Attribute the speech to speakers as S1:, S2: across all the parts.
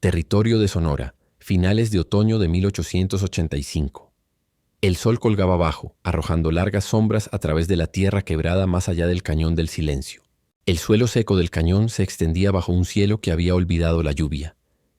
S1: Territorio de Sonora, finales de otoño de 1885. El sol colgaba bajo, arrojando largas sombras a través de la tierra quebrada más allá del cañón del silencio. El suelo seco del cañón se extendía bajo un cielo que había olvidado la lluvia,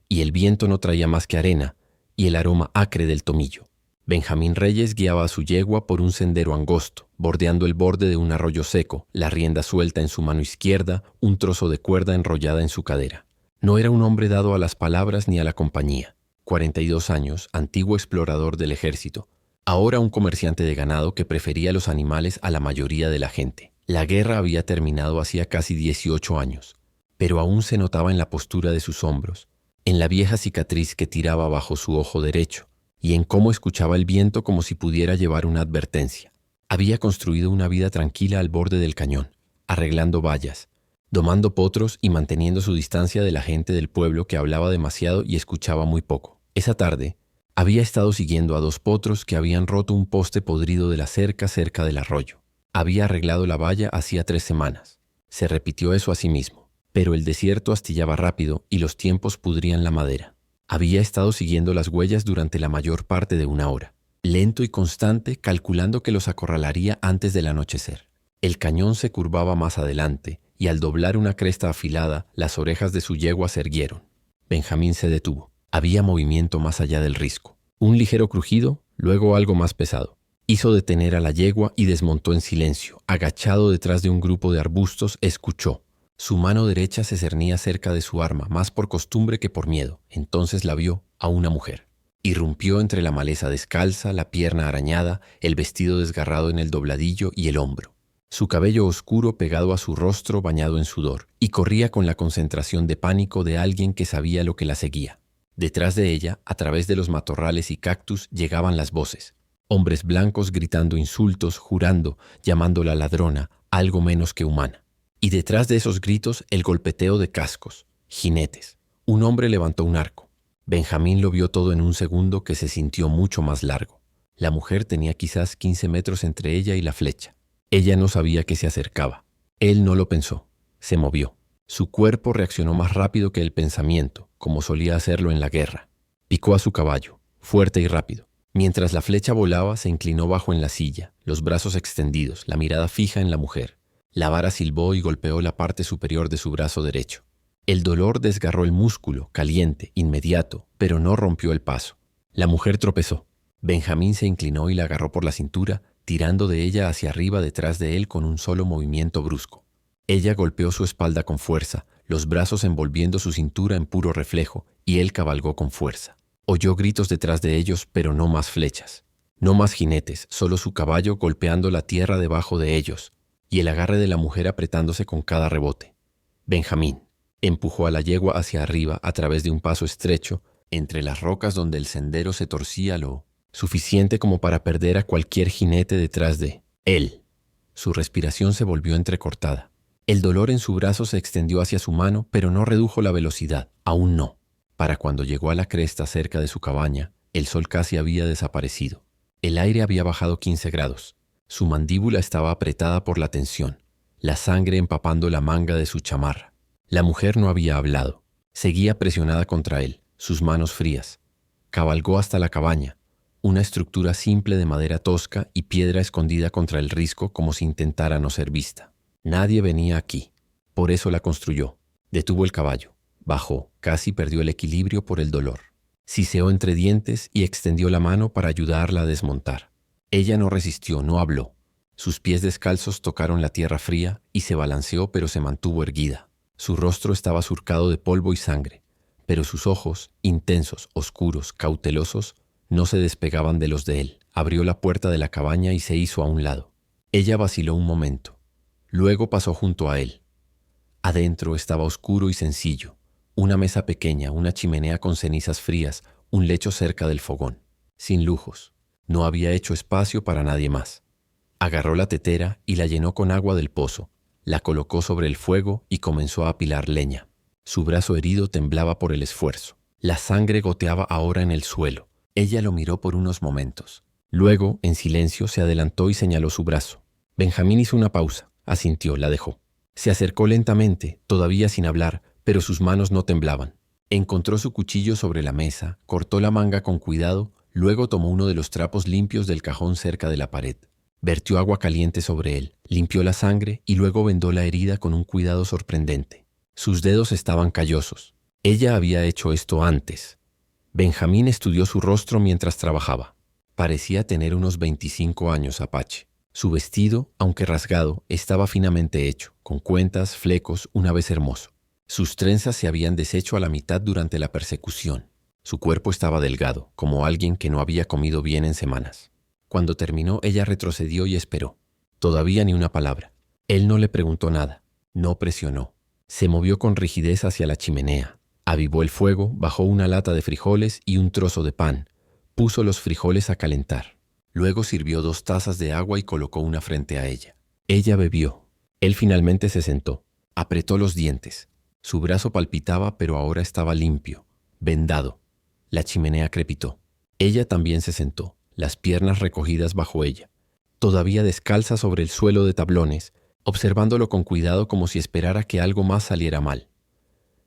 S1: y el viento no traía más que arena y el aroma acre del tomillo. Benjamín Reyes guiaba a su yegua por un sendero angosto, bordeando el borde de un arroyo seco, la rienda suelta en su mano izquierda, un trozo de cuerda enrollada en su cadera. No era un hombre dado a las palabras ni a la compañía. 42 años, antiguo explorador del ejército. Ahora un comerciante de ganado que prefería los animales a la mayoría de la gente. La guerra había terminado hacía casi 18 años, pero aún se notaba en la postura de sus hombros, en la vieja cicatriz que tiraba bajo su ojo derecho, y en cómo escuchaba el viento como si pudiera llevar una advertencia. Había construido una vida tranquila al borde del cañón, arreglando vallas, domando potros y manteniendo su distancia de la gente del pueblo que hablaba demasiado y escuchaba muy poco. Esa tarde, había estado siguiendo a 2 potros que habían roto un poste podrido de la cerca cerca del arroyo. Había arreglado la valla hacía 3 semanas. Se repitió eso a sí mismo, pero el desierto astillaba rápido y los tiempos pudrían la madera. Había estado siguiendo las huellas durante la mayor parte de 1 hora, lento y constante, calculando que los acorralaría antes del anochecer. El cañón se curvaba más adelante, y al doblar una cresta afilada, las orejas de su yegua se erguieron. Benjamín se detuvo. Había movimiento más allá del risco. Un ligero crujido, luego algo más pesado. Hizo detener a la yegua y desmontó en silencio. Agachado detrás de un grupo de arbustos, escuchó. Su mano derecha se cernía cerca de su arma, más por costumbre que por miedo. Entonces la vio, a una mujer. Irrumpió entre la maleza descalza, la pierna arañada, el vestido desgarrado en el dobladillo y el hombro. Su cabello oscuro pegado a su rostro bañado en sudor, y corría con la concentración de pánico de alguien que sabía lo que la seguía. Detrás de ella, a través de los matorrales y cactus, llegaban las voces. Hombres blancos gritando insultos, jurando, llamándola ladrona, algo menos que humana. Y detrás de esos gritos, el golpeteo de cascos, jinetes. Un hombre levantó un arco. Benjamín lo vio todo en un segundo que se sintió mucho más largo. La mujer tenía quizás 15 metros entre ella y la flecha. Ella no sabía que se acercaba. Él no lo pensó. Se movió. Su cuerpo reaccionó más rápido que el pensamiento, como solía hacerlo en la guerra. Picó a su caballo, fuerte y rápido. Mientras la flecha volaba, se inclinó bajo en la silla, los brazos extendidos, la mirada fija en la mujer. La vara silbó y golpeó la parte superior de su brazo derecho. El dolor desgarró el músculo, caliente, inmediato, pero no rompió el paso. La mujer tropezó. Benjamín se inclinó y la agarró por la cintura, tirando de ella hacia arriba detrás de él con un solo movimiento brusco. Ella golpeó su espalda con fuerza, los brazos envolviendo su cintura en puro reflejo, y él cabalgó con fuerza. Oyó gritos detrás de ellos, pero no más flechas. No más jinetes, solo su caballo golpeando la tierra debajo de ellos, y el agarre de la mujer apretándose con cada rebote. Benjamín empujó a la yegua hacia arriba a través de un paso estrecho, entre las rocas donde el sendero se torcía lo suficiente como para perder a cualquier jinete detrás de él. Su respiración se volvió entrecortada. El dolor en su brazo se extendió hacia su mano, pero no redujo la velocidad, aún no. Para cuando llegó a la cresta cerca de su cabaña, el sol casi había desaparecido. El aire había bajado 15 grados. Su mandíbula estaba apretada por la tensión, la sangre empapando la manga de su chamarra. La mujer no había hablado. Seguía presionada contra él, sus manos frías. Cabalgó hasta la cabaña, una estructura simple de madera tosca y piedra escondida contra el risco como si intentara no ser vista. Nadie venía aquí. Por eso la construyó. Detuvo el caballo. Bajó. Casi perdió el equilibrio por el dolor. Siseó entre dientes y extendió la mano para ayudarla a desmontar. Ella no resistió, no habló. Sus pies descalzos tocaron la tierra fría y se balanceó, pero se mantuvo erguida. Su rostro estaba surcado de polvo y sangre, pero sus ojos, intensos, oscuros, cautelosos, no se despegaban de los de él. Abrió la puerta de la cabaña y se hizo a un lado. Ella vaciló un momento. Luego pasó junto a él. Adentro estaba oscuro y sencillo. Una mesa pequeña, una chimenea con cenizas frías, un lecho cerca del fogón. Sin lujos. No había hecho espacio para nadie más. Agarró la tetera y la llenó con agua del pozo. La colocó sobre el fuego y comenzó a apilar leña. Su brazo herido temblaba por el esfuerzo. La sangre goteaba ahora en el suelo. Ella lo miró por unos momentos. Luego, en silencio, se adelantó y señaló su brazo. Benjamín hizo una pausa. Asintió, la dejó. Se acercó lentamente, todavía sin hablar, pero sus manos no temblaban. Encontró su cuchillo sobre la mesa, cortó la manga con cuidado, luego tomó uno de los trapos limpios del cajón cerca de la pared. Vertió agua caliente sobre él, limpió la sangre y luego vendó la herida con un cuidado sorprendente. Sus dedos estaban callosos. Ella había hecho esto antes. Benjamín estudió su rostro mientras trabajaba. Parecía tener unos 25 años Apache. Su vestido, aunque rasgado, estaba finamente hecho, con cuentas, flecos, una vez hermoso. Sus trenzas se habían deshecho a la mitad durante la persecución. Su cuerpo estaba delgado, como alguien que no había comido bien en semanas. Cuando terminó, ella retrocedió y esperó. Todavía ni una palabra. Él no le preguntó nada, no presionó. Se movió con rigidez hacia la chimenea. Avivó el fuego, bajó una lata de frijoles y un trozo de pan. Puso los frijoles a calentar. Luego sirvió 2 tazas de agua y colocó una frente a ella. Ella bebió. Él finalmente se sentó. Apretó los dientes. Su brazo palpitaba, pero ahora estaba limpio, vendado. La chimenea crepitó. Ella también se sentó, las piernas recogidas bajo ella, todavía descalza sobre el suelo de tablones, observándolo con cuidado como si esperara que algo más saliera mal.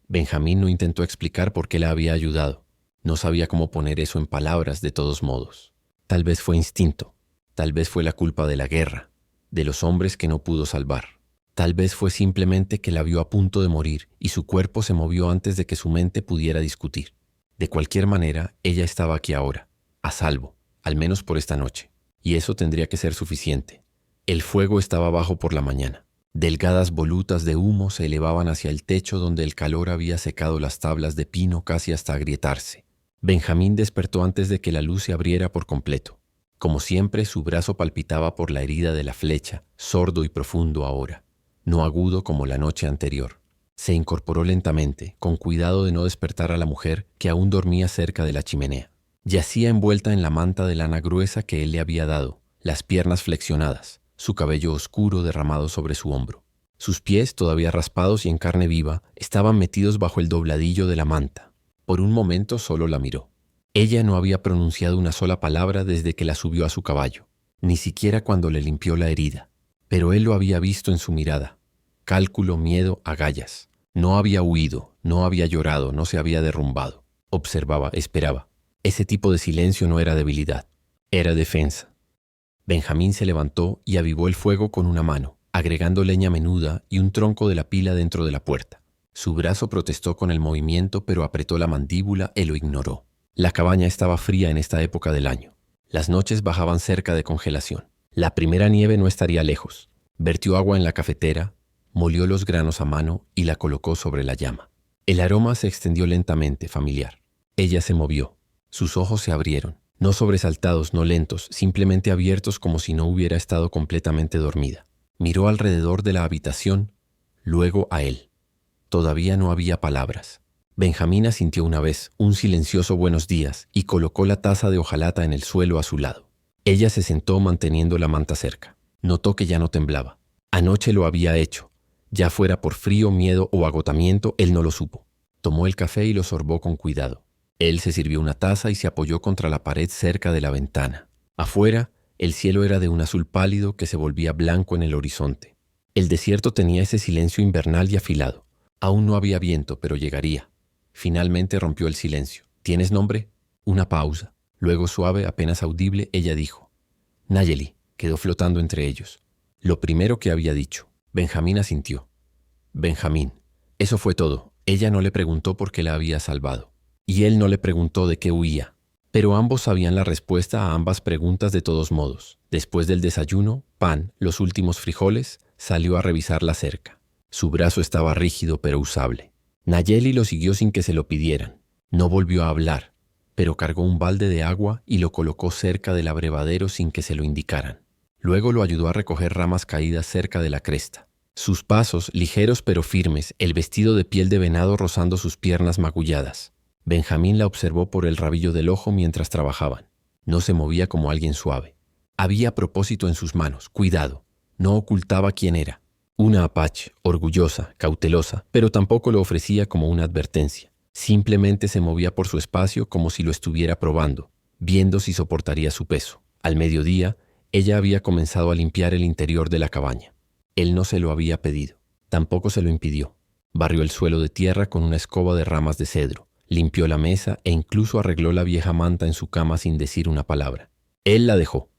S1: Benjamín no intentó explicar por qué la había ayudado. No sabía cómo poner eso en palabras de todos modos. Tal vez fue instinto, tal vez fue la culpa de la guerra, de los hombres que no pudo salvar. Tal vez fue simplemente que la vio a punto de morir y su cuerpo se movió antes de que su mente pudiera discutir. De cualquier manera, ella estaba aquí ahora, a salvo, al menos por esta noche. Y eso tendría que ser suficiente. El fuego estaba bajo por la mañana. Delgadas volutas de humo se elevaban hacia el techo donde el calor había secado las tablas de pino casi hasta agrietarse. Benjamín despertó antes de que la luz se abriera por completo. Como siempre, su brazo palpitaba por la herida de la flecha, sordo y profundo ahora. No agudo como la noche anterior. Se incorporó lentamente, con cuidado de no despertar a la mujer que aún dormía cerca de la chimenea. Yacía envuelta en la manta de lana gruesa que él le había dado, las piernas flexionadas, su cabello oscuro derramado sobre su hombro. Sus pies, todavía raspados y en carne viva, estaban metidos bajo el dobladillo de la manta. Por un momento solo la miró. Ella no había pronunciado una sola palabra desde que la subió a su caballo, ni siquiera cuando le limpió la herida. Pero él lo había visto en su mirada. Cálculo, miedo, agallas. No había huido, no había llorado, no se había derrumbado. Observaba, esperaba. Ese tipo de silencio no era debilidad, era defensa. Benjamín se levantó y avivó el fuego con una mano, agregando leña menuda y un tronco de la pila dentro de la puerta. Su brazo protestó con el movimiento, pero apretó la mandíbula y lo ignoró. La cabaña estaba fría en esta época del año. Las noches bajaban cerca de congelación. La primera nieve no estaría lejos. Vertió agua en la cafetera, molió los granos a mano y la colocó sobre la llama. El aroma se extendió lentamente, familiar. Ella se movió. Sus ojos se abrieron, no sobresaltados, no lentos, simplemente abiertos como si no hubiera estado completamente dormida. Miró alrededor de la habitación, luego a él. Todavía no había palabras. Benjamín sintió una vez un silencioso buenos días y colocó la taza de hojalata en el suelo a su lado. Ella se sentó manteniendo la manta cerca. Notó que ya no temblaba. Anoche lo había hecho. Ya fuera por frío, miedo o agotamiento, él no lo supo. Tomó el café y lo sorbó con cuidado. Él se sirvió una taza y se apoyó contra la pared cerca de la ventana. Afuera, el cielo era de un azul pálido que se volvía blanco en el horizonte. El desierto tenía ese silencio invernal y afilado. Aún no había viento, pero llegaría. Finalmente rompió el silencio. ¿Tienes nombre? Una pausa. Luego suave, apenas audible, ella dijo. Nayeli, quedó flotando entre ellos. Lo primero que había dicho. Benjamín asintió. Benjamín. Eso fue todo. Ella no le preguntó por qué la había salvado. Y él no le preguntó de qué huía. Pero ambos sabían la respuesta a ambas preguntas de todos modos. Después del desayuno, pan, los últimos frijoles, salió a revisar la cerca. Su brazo estaba rígido pero usable. Nayeli lo siguió sin que se lo pidieran. No volvió a hablar, pero cargó un balde de agua y lo colocó cerca del abrevadero sin que se lo indicaran. Luego lo ayudó a recoger ramas caídas cerca de la cresta. Sus pasos, ligeros pero firmes, el vestido de piel de venado rozando sus piernas magulladas. Benjamín la observó por el rabillo del ojo mientras trabajaban. No se movía como alguien suave. Había propósito en sus manos, cuidado. No ocultaba quién era. Una Apache, orgullosa, cautelosa, pero tampoco lo ofrecía como una advertencia. Simplemente se movía por su espacio como si lo estuviera probando, viendo si soportaría su peso. Al mediodía, ella había comenzado a limpiar el interior de la cabaña. Él no se lo había pedido. Tampoco se lo impidió. Barrió el suelo de tierra con una escoba de ramas de cedro. limpió la mesa e incluso arregló la vieja manta en su cama sin decir una palabra. Él la dejó.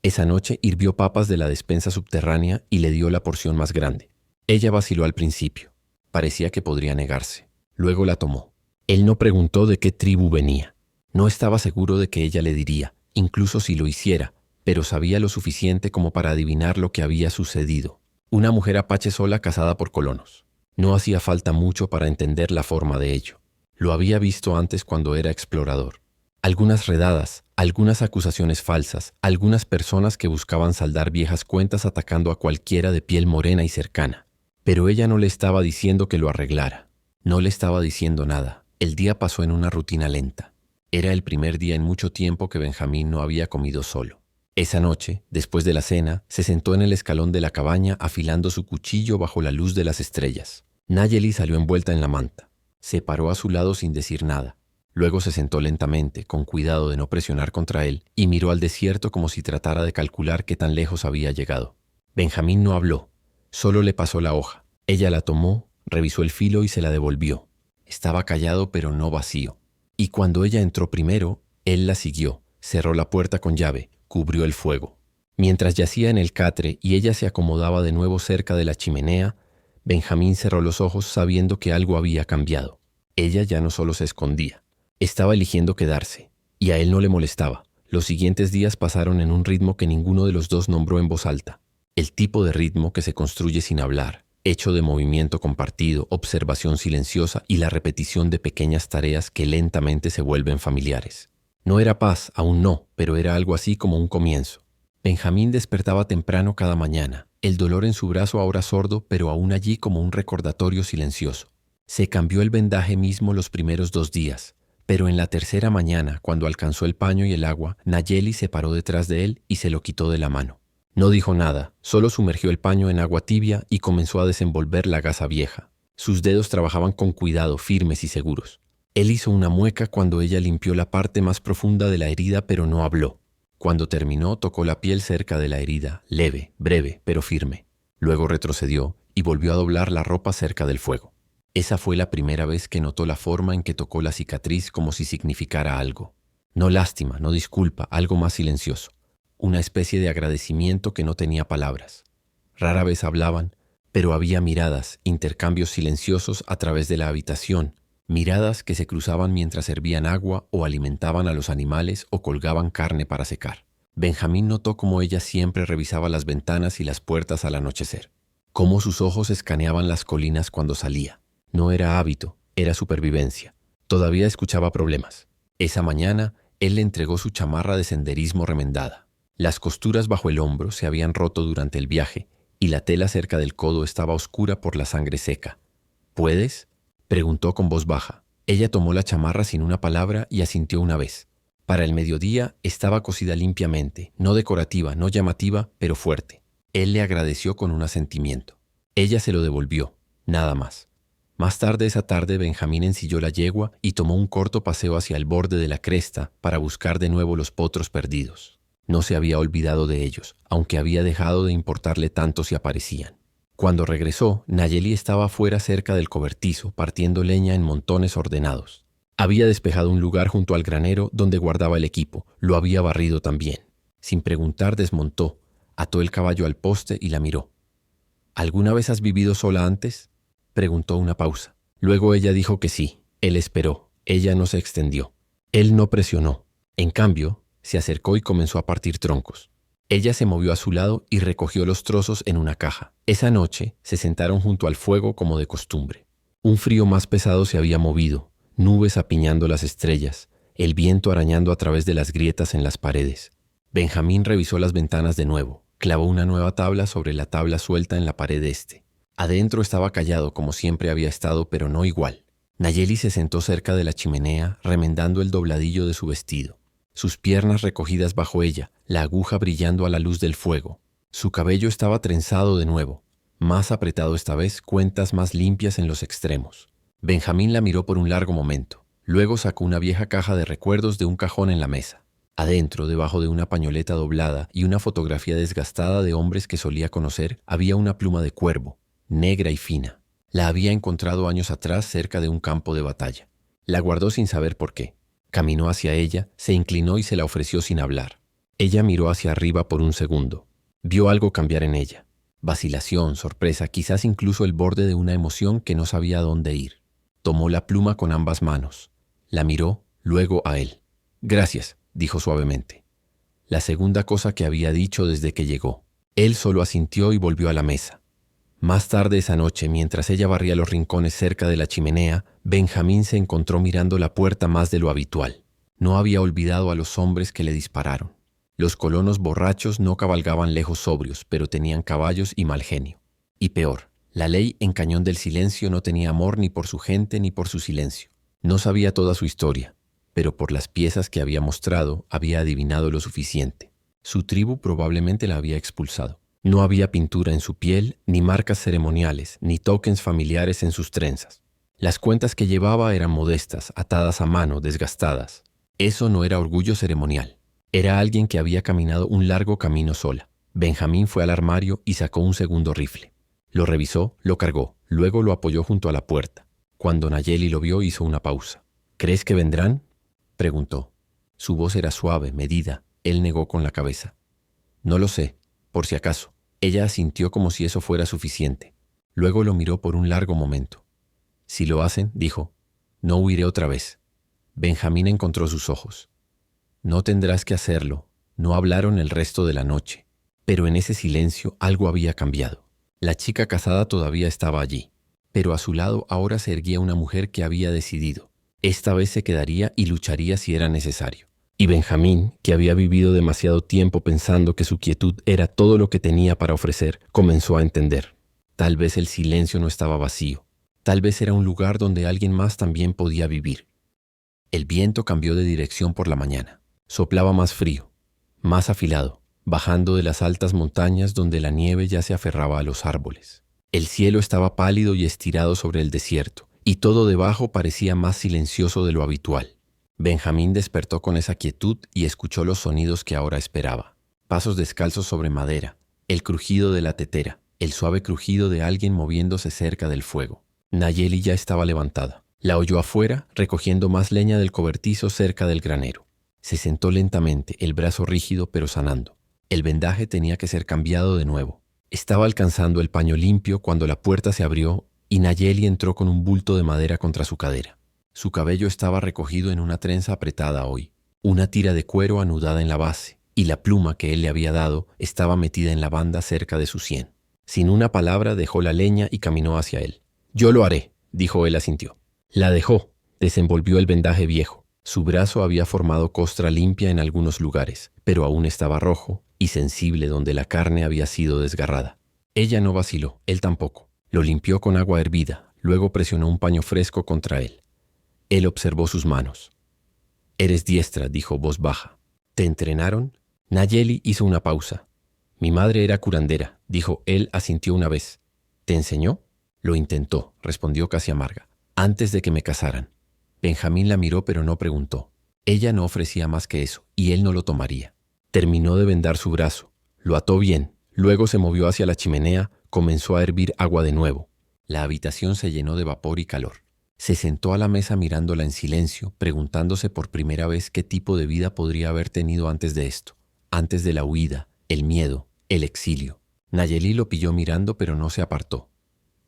S1: Esa noche hirvió papas de la despensa subterránea y le dio la porción más grande. Ella vaciló al principio. Parecía que podría negarse. Luego la tomó. Él no preguntó de qué tribu venía. No estaba seguro de que ella le diría, incluso si lo hiciera, pero sabía lo suficiente como para adivinar lo que había sucedido. Una mujer apache sola casada por colonos. No hacía falta mucho para entender la forma de ello. Lo había visto antes cuando era explorador. Algunas redadas, algunas acusaciones falsas, algunas personas que buscaban saldar viejas cuentas atacando a cualquiera de piel morena y cercana. Pero ella no le estaba diciendo que lo arreglara. No le estaba diciendo nada. El día pasó en una rutina lenta. Era el primer día en mucho tiempo que Benjamín no había comido solo. Esa noche, después de la cena, se sentó en el escalón de la cabaña afilando su cuchillo bajo la luz de las estrellas. Nayeli salió envuelta en la manta. Se paró a su lado sin decir nada. Luego se sentó lentamente, con cuidado de no presionar contra él, y miró al desierto como si tratara de calcular qué tan lejos había llegado. Benjamín no habló, solo le pasó la hoja. Ella la tomó, revisó el filo y se la devolvió. Estaba callado pero no vacío. Y cuando ella entró primero, él la siguió, cerró la puerta con llave, cubrió el fuego. Mientras yacía en el catre y ella se acomodaba de nuevo cerca de la chimenea, Benjamín cerró los ojos sabiendo que algo había cambiado. Ella ya no solo se escondía. Estaba eligiendo quedarse, y a él no le molestaba. Los siguientes días pasaron en un ritmo que ninguno de los dos nombró en voz alta. El tipo de ritmo que se construye sin hablar, hecho de movimiento compartido, observación silenciosa y la repetición de pequeñas tareas que lentamente se vuelven familiares. No era paz, aún no, pero era algo así como un comienzo. Benjamín despertaba temprano cada mañana, el dolor en su brazo ahora sordo, pero aún allí como un recordatorio silencioso. Se cambió el vendaje mismo los primeros 2 días. Pero en la tercera mañana, cuando alcanzó el paño y el agua, Nayeli se paró detrás de él y se lo quitó de la mano. No dijo nada, solo sumergió el paño en agua tibia y comenzó a desenvolver la gasa vieja. Sus dedos trabajaban con cuidado, firmes y seguros. Él hizo una mueca cuando ella limpió la parte más profunda de la herida, pero no habló. Cuando terminó, tocó la piel cerca de la herida, leve, breve, pero firme. Luego retrocedió y volvió a doblar la ropa cerca del fuego. Esa fue la primera vez que notó la forma en que tocó la cicatriz como si significara algo. No lástima, no disculpa, algo más silencioso. Una especie de agradecimiento que no tenía palabras. Rara vez hablaban, pero había miradas, intercambios silenciosos a través de la habitación, miradas que se cruzaban mientras servían agua o alimentaban a los animales o colgaban carne para secar. Benjamín notó cómo ella siempre revisaba las ventanas y las puertas al anochecer, cómo sus ojos escaneaban las colinas cuando salía. No era hábito, era supervivencia. Todavía escuchaba problemas. Esa mañana, él le entregó su chamarra de senderismo remendada. Las costuras bajo el hombro se habían roto durante el viaje y la tela cerca del codo estaba oscura por la sangre seca. ¿Puedes?, preguntó con voz baja. Ella tomó la chamarra sin una palabra y asintió una vez. Para el mediodía estaba cosida limpiamente, no decorativa, no llamativa, pero fuerte. Él le agradeció con un asentimiento. Ella se lo devolvió, nada más. Más tarde esa tarde, Benjamín ensilló la yegua y tomó un corto paseo hacia el borde de la cresta para buscar de nuevo los potros perdidos. No se había olvidado de ellos, aunque había dejado de importarle tanto si aparecían. Cuando regresó, Nayeli estaba afuera cerca del cobertizo, partiendo leña en montones ordenados. Había despejado un lugar junto al granero donde guardaba el equipo, lo había barrido también. Sin preguntar, desmontó, ató el caballo al poste y la miró. ¿Alguna vez has vivido sola antes?, preguntó una pausa. Luego ella dijo que sí. Él esperó. Ella no se extendió. Él no presionó. En cambio, se acercó y comenzó a partir troncos. Ella se movió a su lado y recogió los trozos en una caja. Esa noche se sentaron junto al fuego como de costumbre. Un frío más pesado se había movido, nubes apiñando las estrellas, el viento arañando a través de las grietas en las paredes. Benjamín revisó las ventanas de nuevo. Clavó una nueva tabla sobre la tabla suelta en la pared este. Adentro estaba callado como siempre había estado, pero no igual. Nayeli se sentó cerca de la chimenea, remendando el dobladillo de su vestido. Sus piernas recogidas bajo ella, la aguja brillando a la luz del fuego. Su cabello estaba trenzado de nuevo, más apretado esta vez, cuentas más limpias en los extremos. Benjamín la miró por un largo momento. Luego sacó una vieja caja de recuerdos de un cajón en la mesa. Adentro, debajo de una pañoleta doblada y una fotografía desgastada de hombres que solía conocer, había una pluma de cuervo, negra y fina. La había encontrado años atrás cerca de un campo de batalla. La guardó sin saber por qué. Caminó hacia ella, se inclinó y se la ofreció sin hablar. Ella miró hacia arriba por un segundo. Vio algo cambiar en ella. Vacilación, sorpresa, quizás incluso el borde de una emoción que no sabía a dónde ir. Tomó la pluma con ambas manos. La miró, luego a él. «Gracias», dijo suavemente. La segunda cosa que había dicho desde que llegó. Él solo asintió y volvió a la mesa. Más tarde esa noche, mientras ella barría los rincones cerca de la chimenea, Benjamín se encontró mirando la puerta más de lo habitual. No había olvidado a los hombres que le dispararon. Los colonos borrachos no cabalgaban lejos sobrios, pero tenían caballos y mal genio. Y peor, la ley en Cañón del Silencio no tenía amor ni por su gente ni por su silencio. No sabía toda su historia, pero por las piezas que había mostrado había adivinado lo suficiente. Su tribu probablemente la había expulsado. No había pintura en su piel, ni marcas ceremoniales, ni tokens familiares en sus trenzas. Las cuentas que llevaba eran modestas, atadas a mano, desgastadas. Eso no era orgullo ceremonial. Era alguien que había caminado un largo camino sola. Benjamín fue al armario y sacó un segundo rifle. Lo revisó, lo cargó, luego lo apoyó junto a la puerta. Cuando Nayeli lo vio, hizo una pausa. «¿Crees que vendrán?», preguntó. Su voz era suave, medida. Él negó con la cabeza. «No lo sé, por si acaso». Ella asintió como si eso fuera suficiente. Luego lo miró por un largo momento. «Si lo hacen», dijo, «no huiré otra vez». Benjamín encontró sus ojos. «No tendrás que hacerlo». No hablaron el resto de la noche, pero en ese silencio algo había cambiado. La chica casada todavía estaba allí, pero a su lado ahora se erguía una mujer que había decidido. Esta vez se quedaría y lucharía si era necesario. Y Benjamín, que había vivido demasiado tiempo pensando que su quietud era todo lo que tenía para ofrecer, comenzó a entender. Tal vez el silencio no estaba vacío. Tal vez era un lugar donde alguien más también podía vivir. El viento cambió de dirección por la mañana. Soplaba más frío, más afilado, bajando de las altas montañas donde la nieve ya se aferraba a los árboles. El cielo estaba pálido y estirado sobre el desierto, y todo debajo parecía más silencioso de lo habitual. Benjamín despertó con esa quietud y escuchó los sonidos que ahora esperaba. Pasos descalzos sobre madera, el crujido de la tetera, el suave crujido de alguien moviéndose cerca del fuego. Nayeli ya estaba levantada. La oyó afuera, recogiendo más leña del cobertizo cerca del granero. Se sentó lentamente, el brazo rígido pero sanando. El vendaje tenía que ser cambiado de nuevo. Estaba alcanzando el paño limpio cuando la puerta se abrió y Nayeli entró con un bulto de madera contra su cadera. Su cabello estaba recogido en una trenza apretada hoy, una tira de cuero anudada en la base, y la pluma que él le había dado estaba metida en la banda cerca de su sien. Sin una palabra dejó la leña y caminó hacia él. «Yo lo haré», dijo él, asintió. La dejó, desenvolvió el vendaje viejo. Su brazo había formado costra limpia en algunos lugares, pero aún estaba rojo y sensible donde la carne había sido desgarrada. Ella no vaciló, él tampoco. Lo limpió con agua hervida, luego presionó un paño fresco contra él. Él observó sus manos. «Eres diestra», dijo voz baja. «¿Te entrenaron?» Nayeli hizo una pausa. «Mi madre era curandera», dijo él, asintió una vez. «¿Te enseñó?» «Lo intentó», respondió casi amarga. «Antes de que me casaran». Benjamín la miró pero no preguntó. Ella no ofrecía más que eso, y él no lo tomaría. Terminó de vendar su brazo. Lo ató bien. Luego se movió hacia la chimenea, comenzó a hervir agua de nuevo. La habitación se llenó de vapor y calor. Se sentó a la mesa mirándola en silencio, preguntándose por primera vez qué tipo de vida podría haber tenido antes de esto, antes de la huida, el miedo, el exilio. Nayeli lo pilló mirando pero no se apartó.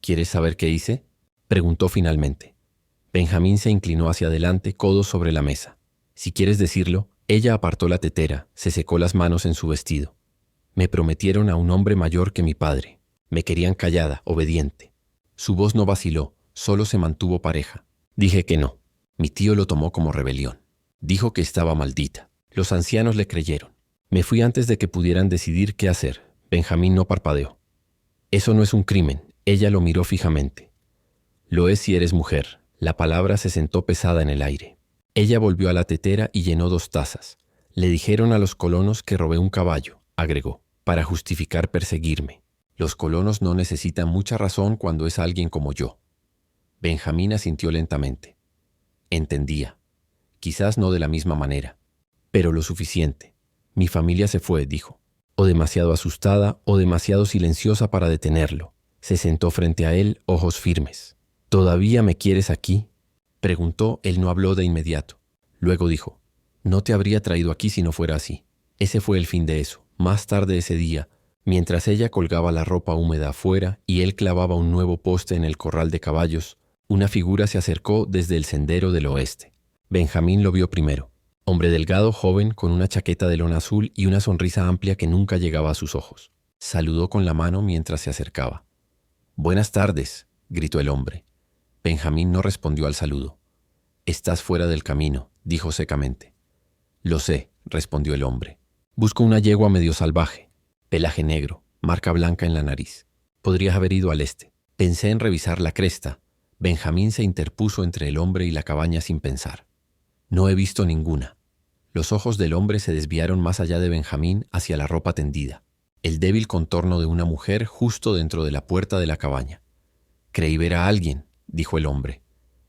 S1: «¿Quieres saber qué hice?», preguntó finalmente. Benjamín se inclinó hacia adelante, codos sobre la mesa. «Si quieres decirlo». Ella apartó la tetera, se secó las manos en su vestido. «Me prometieron a un hombre mayor que mi padre. Me querían callada, obediente». Su voz no vaciló, solo se mantuvo pareja. «Dije que no». Mi tío lo tomó como rebelión. Dijo que estaba maldita. Los ancianos le creyeron. Me fui antes de que pudieran decidir qué hacer. Benjamín no parpadeó. «Eso no es un crimen». Ella lo miró fijamente. «Lo es si eres mujer». La palabra se sentó pesada en el aire. Ella volvió a la tetera y llenó 2 tazas. «Le dijeron a los colonos que robé un caballo», agregó, «para justificar perseguirme. Los colonos no necesitan mucha razón cuando es alguien como yo». Benjamín asintió lentamente. Entendía. Quizás no de la misma manera, pero lo suficiente. «Mi familia se fue», dijo, o demasiado asustada o demasiado silenciosa para detenerlo. Se sentó frente a él, ojos firmes. «¿Todavía me quieres aquí?». Preguntó, él no habló de inmediato. Luego dijo, no te habría traído aquí si no fuera así. Ese fue el fin de eso. Más tarde ese día, mientras ella colgaba la ropa húmeda afuera y él clavaba un nuevo poste en el corral de caballos, una figura se acercó desde el sendero del oeste. Benjamín lo vio primero. Hombre delgado, joven, con una chaqueta de lona azul y una sonrisa amplia que nunca llegaba a sus ojos. Saludó con la mano mientras se acercaba. «Buenas tardes», gritó el hombre. Benjamín no respondió al saludo. «Estás fuera del camino», dijo secamente. «Lo sé», respondió el hombre. «Busco una yegua medio salvaje, pelaje negro, marca blanca en la nariz. Podrías haber ido al este». Pensé en revisar la cresta. Benjamín se interpuso entre el hombre y la cabaña sin pensar. «No he visto ninguna». Los ojos del hombre se desviaron más allá de Benjamín hacia la ropa tendida, el débil contorno de una mujer justo dentro de la puerta de la cabaña. «Creí ver a alguien», dijo el hombre.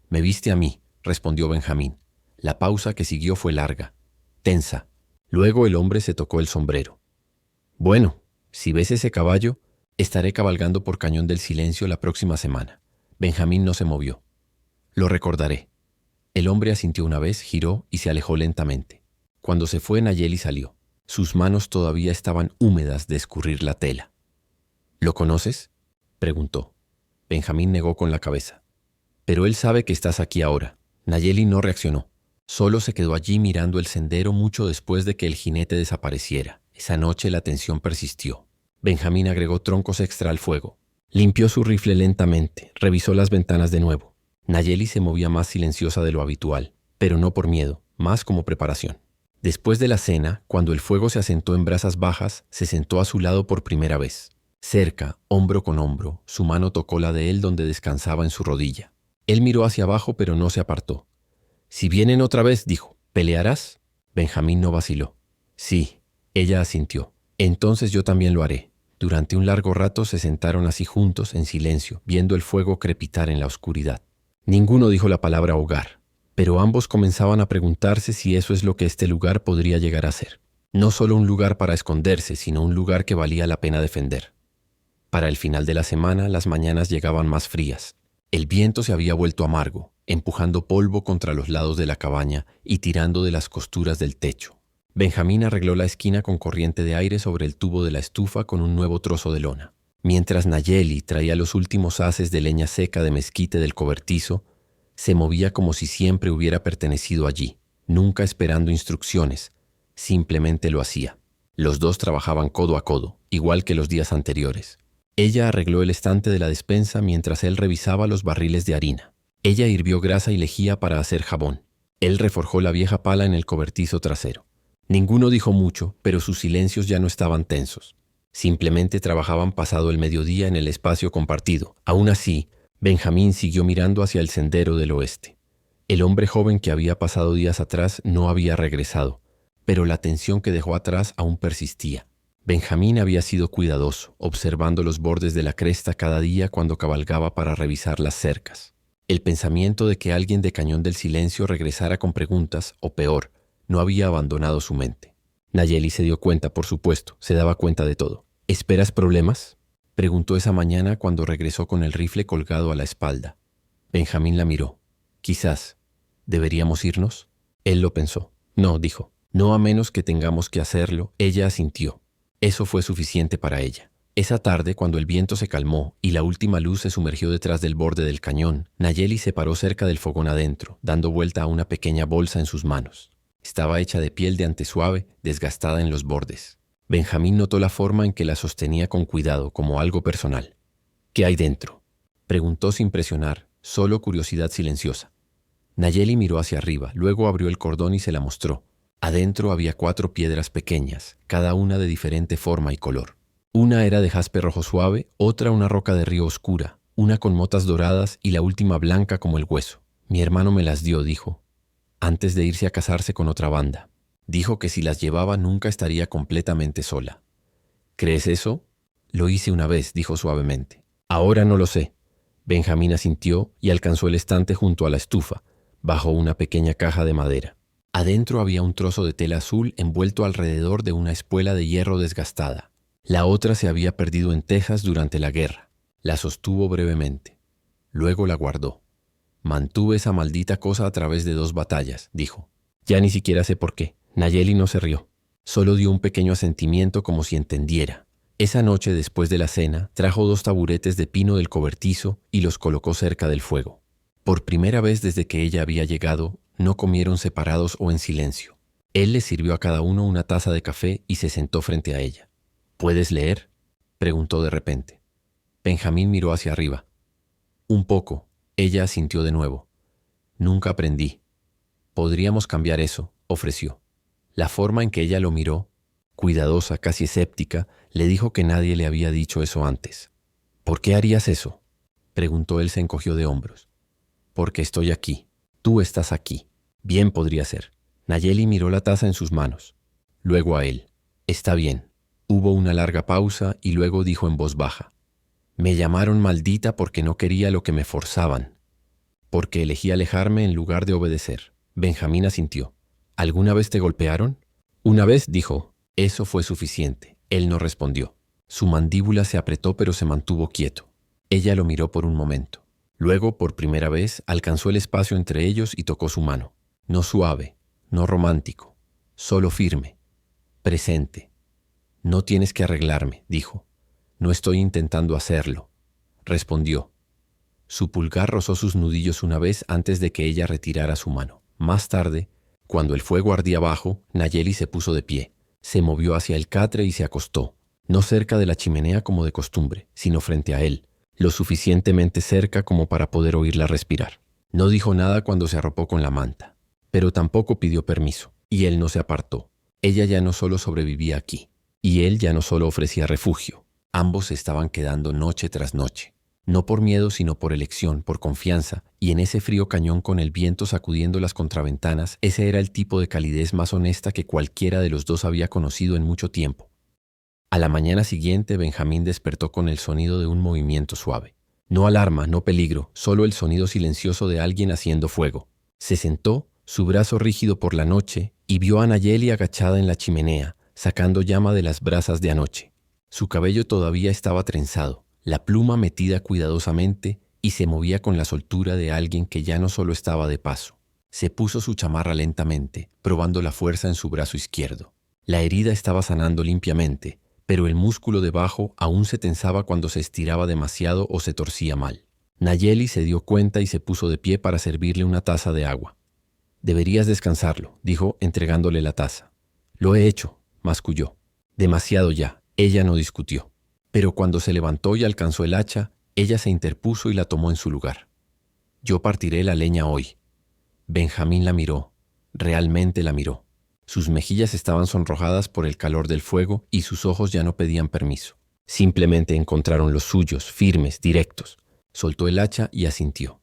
S1: «Me viste a mí», respondió Benjamín. La pausa que siguió fue larga, tensa. Luego el hombre se tocó el sombrero. «Bueno, si ves ese caballo, estaré cabalgando por Cañón del Silencio la próxima semana». Benjamín no se movió. «Lo recordaré». El hombre asintió una vez, giró y se alejó lentamente. Cuando se fue, Nayeli salió. Sus manos todavía estaban húmedas de escurrir la tela. «¿Lo conoces?», preguntó. Benjamín negó con la cabeza. «Pero él sabe que estás aquí ahora». Nayeli no reaccionó. Solo se quedó allí mirando el sendero mucho después de que el jinete desapareciera. Esa noche la tensión persistió. Benjamín agregó troncos extra al fuego. Limpió su rifle lentamente, revisó las ventanas de nuevo. Nayeli se movía más silenciosa de lo habitual, pero no por miedo, más como preparación. Después de la cena, cuando el fuego se asentó en brasas bajas, se sentó a su lado por primera vez. Cerca, hombro con hombro, su mano tocó la de él donde descansaba en su rodilla. Él miró hacia abajo, pero no se apartó. «Si vienen otra vez», dijo, «¿pelearás?». Benjamín no vaciló. «Sí», ella asintió. «Entonces yo también lo haré». Durante un largo rato se sentaron así juntos, en silencio, viendo el fuego crepitar en la oscuridad. Ninguno dijo la palabra hogar, pero ambos comenzaban a preguntarse si eso es lo que este lugar podría llegar a ser. No solo un lugar para esconderse, sino un lugar que valía la pena defender. Para el final de la semana, las mañanas llegaban más frías. El viento se había vuelto amargo, empujando polvo contra los lados de la cabaña y tirando de las costuras del techo. Benjamín arregló la esquina con corriente de aire sobre el tubo de la estufa con un nuevo trozo de lona. Mientras Nayeli traía los últimos haces de leña seca de mezquite del cobertizo, se movía como si siempre hubiera pertenecido allí, nunca esperando instrucciones, simplemente lo hacía. Los dos trabajaban codo a codo, igual que los días anteriores. Ella arregló el estante de la despensa mientras él revisaba los barriles de harina. Ella hirvió grasa y lejía para hacer jabón. Él reforjó la vieja pala en el cobertizo trasero. Ninguno dijo mucho, pero sus silencios ya no estaban tensos. Simplemente trabajaban pasado el mediodía en el espacio compartido. Aún así, Benjamín siguió mirando hacia el sendero del oeste. El hombre joven que había pasado días atrás no había regresado, pero la tensión que dejó atrás aún persistía. Benjamín había sido cuidadoso, observando los bordes de la cresta cada día cuando cabalgaba para revisar las cercas. El pensamiento de que alguien de Cañón del Silencio regresara con preguntas, o peor, no había abandonado su mente. Nayeli se dio cuenta, por supuesto, se daba cuenta de todo. «¿Esperas problemas?», preguntó esa mañana cuando regresó con el rifle colgado a la espalda. Benjamín la miró. «Quizás. ¿Deberíamos irnos?». Él lo pensó. «No», dijo. «No a menos que tengamos que hacerlo». Ella asintió. Eso fue suficiente para ella. Esa tarde, cuando el viento se calmó y la última luz se sumergió detrás del borde del cañón, Nayeli se paró cerca del fogón adentro, dando vuelta a una pequeña bolsa en sus manos. Estaba hecha de piel de ante suave, desgastada en los bordes. Benjamín notó la forma en que la sostenía con cuidado, como algo personal. «¿Qué hay dentro?», preguntó sin presionar, solo curiosidad silenciosa. Nayeli miró hacia arriba, luego abrió el cordón y se la mostró. Adentro había 4 piedras pequeñas, cada una de diferente forma y color. Una era de jaspe rojo suave, otra una roca de río oscura, una con motas doradas y la última blanca como el hueso. «Mi hermano me las dio», dijo, «antes de irse a casarse con otra banda. Dijo que si las llevaba nunca estaría completamente sola». «¿Crees eso?». «Lo hice una vez», dijo suavemente. «Ahora no lo sé». Benjamín asintió y alcanzó el estante junto a la estufa, bajo una pequeña caja de madera. Adentro había un trozo de tela azul envuelto alrededor de una espuela de hierro desgastada. La otra se había perdido en Texas durante la guerra. La sostuvo brevemente. Luego la guardó. Mantuve esa maldita cosa a través de 2 batallas, dijo. Ya ni siquiera sé por qué. Nayeli no se rió. Solo dio un pequeño asentimiento como si entendiera. Esa noche, después de la cena, trajo 2 taburetes de pino del cobertizo y los colocó cerca del fuego. Por primera vez desde que ella había llegado, no comieron separados o en silencio. Él le sirvió a cada uno una taza de café y se sentó frente a ella. ¿Puedes leer?, preguntó de repente. Benjamín miró hacia arriba. Un poco. Ella asintió de nuevo. Nunca aprendí. Podríamos cambiar eso, ofreció. La forma en que ella lo miró, cuidadosa, casi escéptica, le dijo que nadie le había dicho eso antes. ¿Por qué harías eso?, preguntó. Él se encogió de hombros. Porque estoy aquí. Tú estás aquí. Bien podría ser. Nayeli miró la taza en sus manos. Luego a él. Está bien. Hubo una larga pausa y luego dijo en voz baja. Me llamaron maldita porque no quería lo que me forzaban. Porque elegí alejarme en lugar de obedecer. Benjamín asintió. ¿Alguna vez te golpearon? Una vez, dijo. Eso fue suficiente. Él no respondió. Su mandíbula se apretó pero se mantuvo quieto. Ella lo miró por un momento. Luego, por primera vez, alcanzó el espacio entre ellos y tocó su mano. No suave, no romántico, solo firme, presente. No tienes que arreglarme, dijo. No estoy intentando hacerlo, respondió. Su pulgar rozó sus nudillos una vez antes de que ella retirara su mano. Más tarde, cuando el fuego ardía abajo, Nayeli se puso de pie. Se movió hacia el catre y se acostó, no cerca de la chimenea como de costumbre, sino frente a él, lo suficientemente cerca como para poder oírla respirar. No dijo nada cuando se arropó con la manta, pero tampoco pidió permiso, y él no se apartó. Ella ya no solo sobrevivía aquí, y él ya no solo ofrecía refugio. Ambos se estaban quedando noche tras noche. No por miedo, sino por elección, por confianza, y en ese frío cañón con el viento sacudiendo las contraventanas, ese era el tipo de calidez más honesta que cualquiera de los dos había conocido en mucho tiempo. A la mañana siguiente, Benjamín despertó con el sonido de un movimiento suave. No alarma, no peligro, solo el sonido silencioso de alguien haciendo fuego. Se sentó, su brazo rígido por la noche, y vio a Nayeli agachada en la chimenea, sacando llama de las brasas de anoche. Su cabello todavía estaba trenzado, la pluma metida cuidadosamente, y se movía con la soltura de alguien que ya no solo estaba de paso. Se puso su chamarra lentamente, probando la fuerza en su brazo izquierdo. La herida estaba sanando limpiamente, pero el músculo debajo aún se tensaba cuando se estiraba demasiado o se torcía mal. Nayeli se dio cuenta y se puso de pie para servirle una taza de agua. Deberías descansarlo, dijo, entregándole la taza. Lo he hecho, masculló. Demasiado ya. Ella no discutió. Pero cuando se levantó y alcanzó el hacha, ella se interpuso y la tomó en su lugar. Yo partiré la leña hoy. Benjamín la miró. Realmente la miró. Sus mejillas estaban sonrojadas por el calor del fuego y sus ojos ya no pedían permiso. Simplemente encontraron los suyos, firmes, directos. Soltó el hacha y asintió.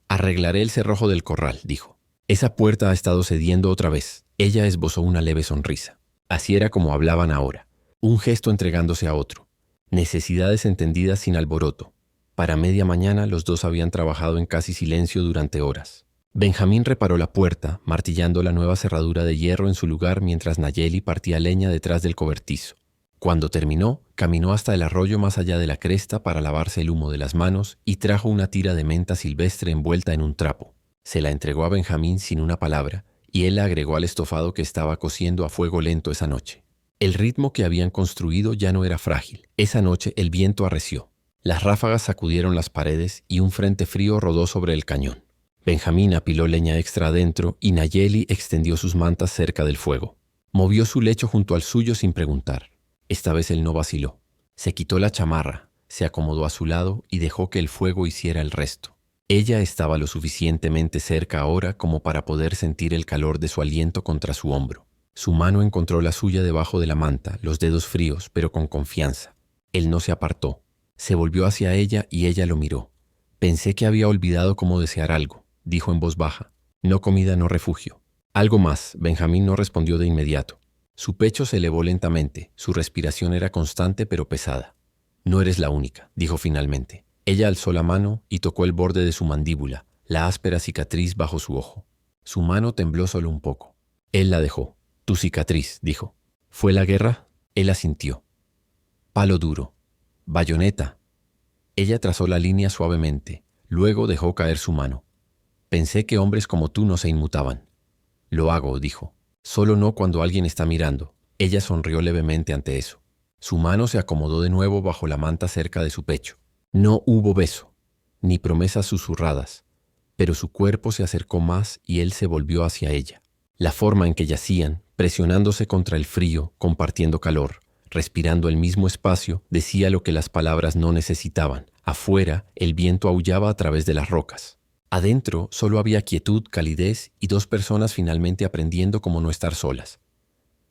S1: Arreglaré el cerrojo del corral, dijo. Esa puerta ha estado cediendo otra vez. Ella esbozó una leve sonrisa. Así era como hablaban ahora. Un gesto entregándose a otro. Necesidades entendidas sin alboroto. Para media mañana los dos habían trabajado en casi silencio durante horas. Benjamín reparó la puerta, martillando la nueva cerradura de hierro en su lugar mientras Nayeli partía leña detrás del cobertizo. Cuando terminó, caminó hasta el arroyo más allá de la cresta para lavarse el humo de las manos y trajo una tira de menta silvestre envuelta en un trapo. Se la entregó a Benjamín sin una palabra y él la agregó al estofado que estaba cociendo a fuego lento esa noche. El ritmo que habían construido ya no era frágil. Esa noche el viento arreció. Las ráfagas sacudieron las paredes y un frente frío rodó sobre el cañón. Benjamín apiló leña extra adentro y Nayeli extendió sus mantas cerca del fuego. Movió su lecho junto al suyo sin preguntar. Esta vez él no vaciló. Se quitó la chamarra, se acomodó a su lado y dejó que el fuego hiciera el resto. Ella estaba lo suficientemente cerca ahora como para poder sentir el calor de su aliento contra su hombro. Su mano encontró la suya debajo de la manta, los dedos fríos, pero con confianza. Él no se apartó. Se volvió hacia ella y ella lo miró. Pensé que había olvidado cómo desear algo, dijo en voz baja. No comida, no refugio. Algo más. Benjamín no respondió de inmediato. Su pecho se elevó lentamente. Su respiración era constante pero pesada. No eres la única, dijo finalmente. Ella alzó la mano y tocó el borde de su mandíbula, la áspera cicatriz bajo su ojo. Su mano tembló solo un poco. Él la dejó. Tu cicatriz, dijo. ¿Fue la guerra? Él asintió. Palo duro. Bayoneta. Ella trazó la línea suavemente. Luego dejó caer su mano. Pensé que hombres como tú no se inmutaban. Lo hago, dijo. Solo no cuando alguien está mirando. Ella sonrió levemente ante eso. Su mano se acomodó de nuevo bajo la manta cerca de su pecho. No hubo beso, ni promesas susurradas, pero su cuerpo se acercó más y él se volvió hacia ella. La forma en que yacían, presionándose contra el frío, compartiendo calor, respirando el mismo espacio, decía lo que las palabras no necesitaban. Afuera, el viento aullaba a través de las rocas. Adentro, solo había quietud, calidez y dos personas finalmente aprendiendo cómo no estar solas.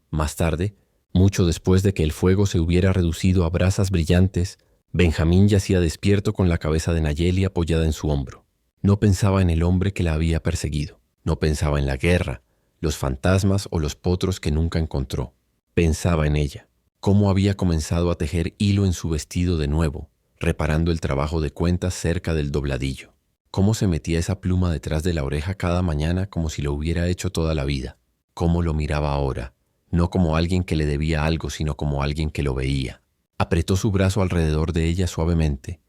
S1: Más tarde, mucho después de que el fuego se hubiera reducido a brasas brillantes, Benjamín yacía despierto con la cabeza de Nayeli apoyada en su hombro. No pensaba en el hombre que la había perseguido. No pensaba en la guerra, los fantasmas o los potros que nunca encontró. Pensaba en ella, cómo había comenzado a tejer hilo en su vestido de nuevo, reparando el trabajo de cuentas cerca del dobladillo. Cómo se metía esa pluma detrás de la oreja cada mañana como si lo hubiera hecho toda la vida. Cómo lo miraba ahora, no como alguien que le debía algo, sino como alguien que lo veía. Apretó su brazo alrededor de ella suavemente,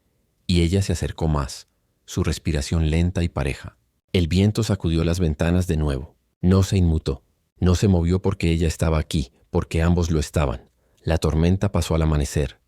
S1: y ella se acercó más, su respiración lenta y pareja. El viento sacudió las ventanas de nuevo. No se inmutó, no se movió porque ella estaba aquí, porque ambos lo estaban. La tormenta pasó al amanecer,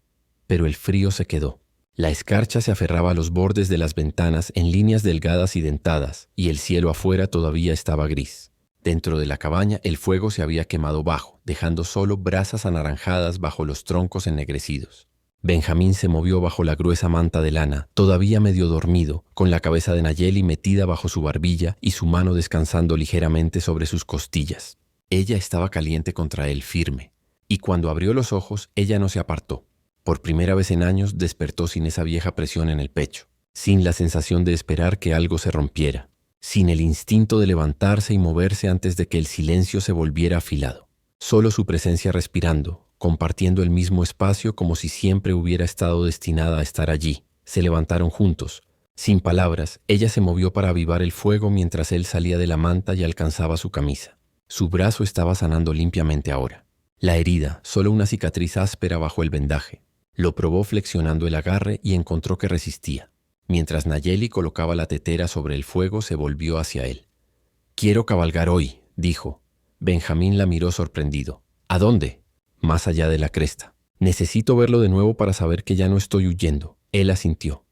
S1: pero el frío se quedó. La escarcha se aferraba a los bordes de las ventanas en líneas delgadas y dentadas, y el cielo afuera todavía estaba gris. Dentro de la cabaña el fuego se había quemado bajo, dejando solo brasas anaranjadas bajo los troncos ennegrecidos. Benjamín se movió bajo la gruesa manta de lana, todavía medio dormido, con la cabeza de Nayeli metida bajo su barbilla y su mano descansando ligeramente sobre sus costillas. Ella estaba caliente contra él, firme, y cuando abrió los ojos, ella no se apartó. Por primera vez en años despertó sin esa vieja presión en el pecho, sin la sensación de esperar que algo se rompiera, sin el instinto de levantarse y moverse antes de que el silencio se volviera afilado. Solo su presencia respirando, compartiendo el mismo espacio como si siempre hubiera estado destinada a estar allí. Se levantaron juntos. Sin palabras, ella se movió para avivar el fuego mientras él salía de la manta y alcanzaba su camisa. Su brazo estaba sanando limpiamente ahora. La herida, solo una cicatriz áspera bajo el vendaje. Lo probó flexionando el agarre y encontró que resistía. Mientras Nayeli colocaba la tetera sobre el fuego, se volvió hacia él. «Quiero cabalgar hoy», dijo. Benjamín la miró sorprendido. «¿A dónde?» «Más allá de la cresta. Necesito verlo de nuevo para saber que ya no estoy huyendo». Él asintió.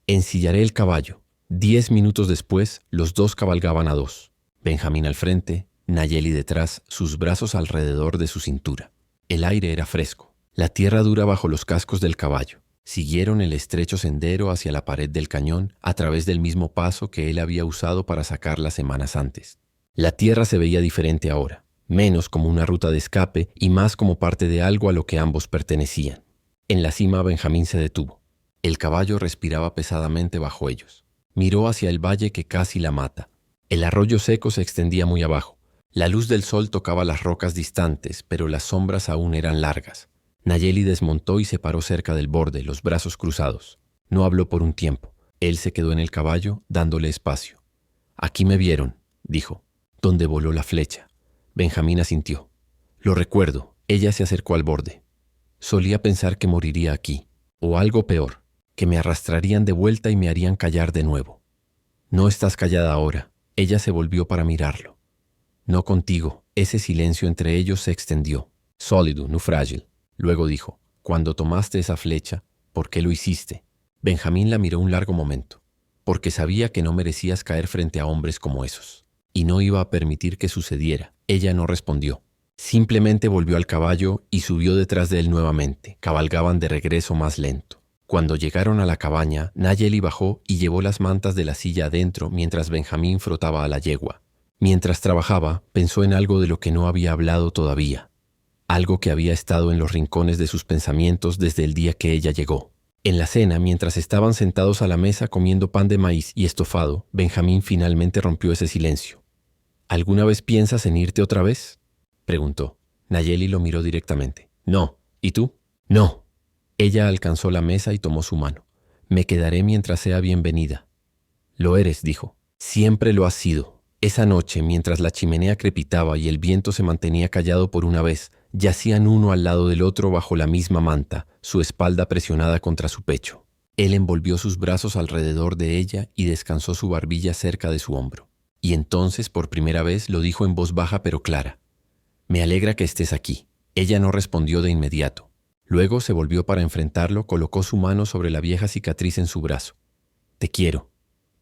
S1: «Ensillaré el caballo». 10 minutos después, los dos cabalgaban a dos. Benjamín al frente, Nayeli detrás, sus brazos alrededor de su cintura. El aire era fresco, la tierra dura bajo los cascos del caballo. Siguieron el estrecho sendero hacia la pared del cañón a través del mismo paso que él había usado para sacarla semanas antes. La tierra se veía diferente ahora, menos como una ruta de escape y más como parte de algo a lo que ambos pertenecían. En la cima Benjamín se detuvo. El caballo respiraba pesadamente bajo ellos. Miró hacia el valle que casi la mata. El arroyo seco se extendía muy abajo. La luz del sol tocaba las rocas distantes, pero las sombras aún eran largas. Nayeli desmontó y se paró cerca del borde, los brazos cruzados. No habló por un tiempo. Él se quedó en el caballo, dándole espacio. «Aquí me vieron», dijo, «donde voló la flecha». Benjamín asintió. «Lo recuerdo». Ella se acercó al borde. «Solía pensar que moriría aquí, o algo peor, que me arrastrarían de vuelta y me harían callar de nuevo». «No estás callada ahora». Ella se volvió para mirarlo. «No contigo». Ese silencio entre ellos se extendió. Sólido, no frágil. Luego dijo, «Cuando tomaste esa flecha, ¿por qué lo hiciste?» Benjamín la miró un largo momento. «Porque sabía que no merecías caer frente a hombres como esos. Y no iba a permitir que sucediera». Ella no respondió. Simplemente volvió al caballo y subió detrás de él nuevamente. Cabalgaban de regreso más lento. Cuando llegaron a la cabaña, Nayeli bajó y llevó las mantas de la silla adentro mientras Benjamín frotaba a la yegua. Mientras trabajaba, pensó en algo de lo que no había hablado todavía. Algo que había estado en los rincones de sus pensamientos desde el día que ella llegó. En la cena, mientras estaban sentados a la mesa comiendo pan de maíz y estofado, Benjamín finalmente rompió ese silencio. «¿Alguna vez piensas en irte otra vez?», preguntó. Nayeli lo miró directamente. «No. ¿Y tú?». «No». Ella alcanzó la mesa y tomó su mano. «Me quedaré mientras sea bienvenida». «Lo eres», dijo. «Siempre lo has sido». Esa noche, mientras la chimenea crepitaba y el viento se mantenía callado por una vez, yacían uno al lado del otro bajo la misma manta, su espalda presionada contra su pecho. Él envolvió sus brazos alrededor de ella y descansó su barbilla cerca de su hombro. Y entonces, por primera vez, lo dijo en voz baja pero clara. «Me alegra que estés aquí». Ella no respondió de inmediato. Luego se volvió para enfrentarlo, colocó su mano sobre la vieja cicatriz en su brazo. «Te quiero»,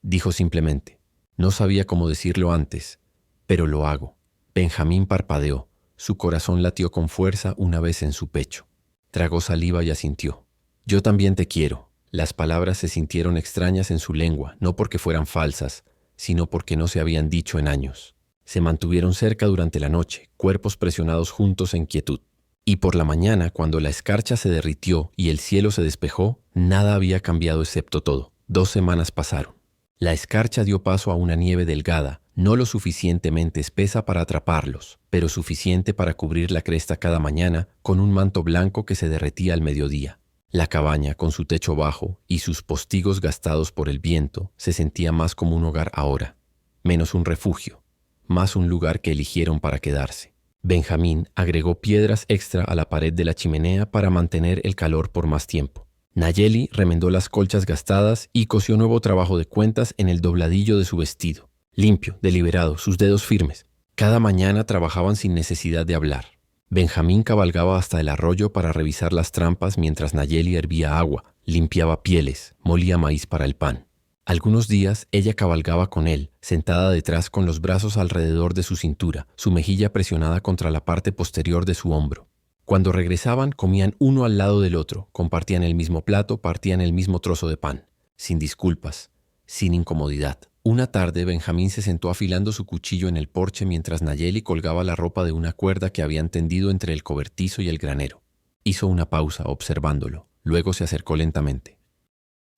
S1: dijo simplemente. No sabía cómo decirlo antes, pero lo hago. Benjamín parpadeó. Su corazón latió con fuerza una vez en su pecho. Tragó saliva y asintió. «Yo también te quiero». Las palabras se sintieron extrañas en su lengua, no porque fueran falsas, sino porque no se habían dicho en años. Se mantuvieron cerca durante la noche, cuerpos presionados juntos en quietud. Y por la mañana, cuando la escarcha se derritió y el cielo se despejó, nada había cambiado excepto todo. 2 semanas pasaron. La escarcha dio paso a una nieve delgada, no lo suficientemente espesa para atraparlos, pero suficiente para cubrir la cresta cada mañana con un manto blanco que se derretía al mediodía. La cabaña, con su techo bajo y sus postigos gastados por el viento, se sentía más como un hogar ahora, menos un refugio, más un lugar que eligieron para quedarse. Benjamín agregó piedras extra a la pared de la chimenea para mantener el calor por más tiempo. Nayeli remendó las colchas gastadas y cosió nuevo trabajo de cuentas en el dobladillo de su vestido. Limpio, deliberado, sus dedos firmes. Cada mañana trabajaban sin necesidad de hablar. Benjamín cabalgaba hasta el arroyo para revisar las trampas mientras Nayeli hervía agua, limpiaba pieles, molía maíz para el pan. Algunos días ella cabalgaba con él, sentada detrás con los brazos alrededor de su cintura, su mejilla presionada contra la parte posterior de su hombro. Cuando regresaban, comían uno al lado del otro, compartían el mismo plato, partían el mismo trozo de pan, sin disculpas, sin incomodidad. Una tarde, Benjamín se sentó afilando su cuchillo en el porche mientras Nayeli colgaba la ropa de una cuerda que habían tendido entre el cobertizo y el granero. Hizo una pausa, observándolo. Luego se acercó lentamente.